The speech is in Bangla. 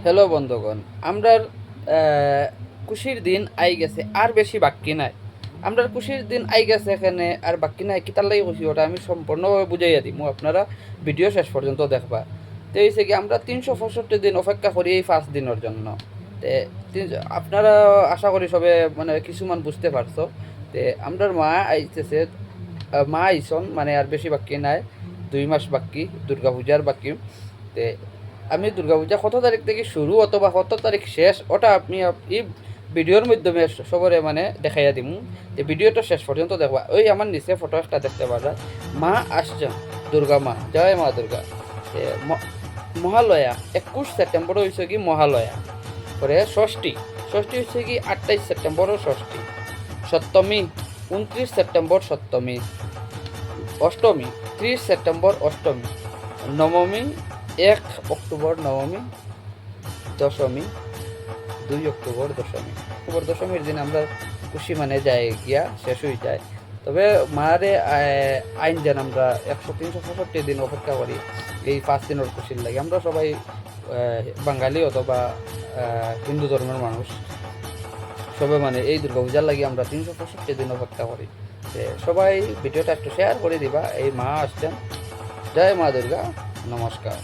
হ্যালো বন্ধুগণ, আমরার খুশির দিন আই গেছে, আর বেশি বাকি নাই। আমরার খুশির দিন আই গেছে, এখানে আর বাকি নাই। কিতার লাগি খুশি ওটা আমি সম্পূর্ণভাবে বুঝাইয়া দিই, আপনারা ভিডিও শেষ পর্যন্ত দেখবা। তো হয়েছে কি, আমরা 365 দিন অপেক্ষা করি এই 5 দিনের জন্য। তে আপনারা আশা করি সবে মানে কিছুমান বুঝতে পারছো। তে আমরার মা আইতেছে, মা আইসন, মানে আর বেশি বাকি নাই, 2 মাস বাকি দুর্গা পূজার বাকি। তে আমি দুর্গাপূজা কত তারিখ থেকে শুরু অথবা কত তারিখ শেষ ওটা আপনি এই ভিডিওর মাধ্যমে সবরে মানে দেখাইয়া দিমু। যে ভিডিওটা শেষ পর্যন্ত দেখবা। ওই আমার নিচে ফটো একটা দেখতে পারা, মা আসছেন, দুর্গা মা, জয় মা দুর্গা। মহালয়া 21 সেপ্টেম্বর হয়েছে কি মহালয়া, পরে ষষ্ঠী, ষষ্ঠী হচ্ছে কি 28 সেপ্টেম্বরও ষষ্ঠী, সপ্তমী 29 সেপ্টেম্বর সপ্তমী, অষ্টমী 30 সেপ্টেম্বর অষ্টমী, নবমী 1 অক্টোবর নবমী, দশমী 2 অক্টোবর দশমী। অক্টোবর দশমীর দিন আমরা খুশি মানে যায় গিয়া শেষ হয়ে যায়। তবে মারে আইন যেন আমরা 365 দিন অপেক্ষা করি এই 5 দিনের খুশির লাগে। আমরা সবাই বাঙালি অথবা হিন্দু ধর্মের মানুষ, সবাই মানে এই দুর্গাপূজার লাগে আমরা 365 দিন অপেক্ষা করি। সবাই ভিডিওটা একটু শেয়ার করে দিবা। এই মা আসছেন, জয় মা দুর্গা, নমস্কার।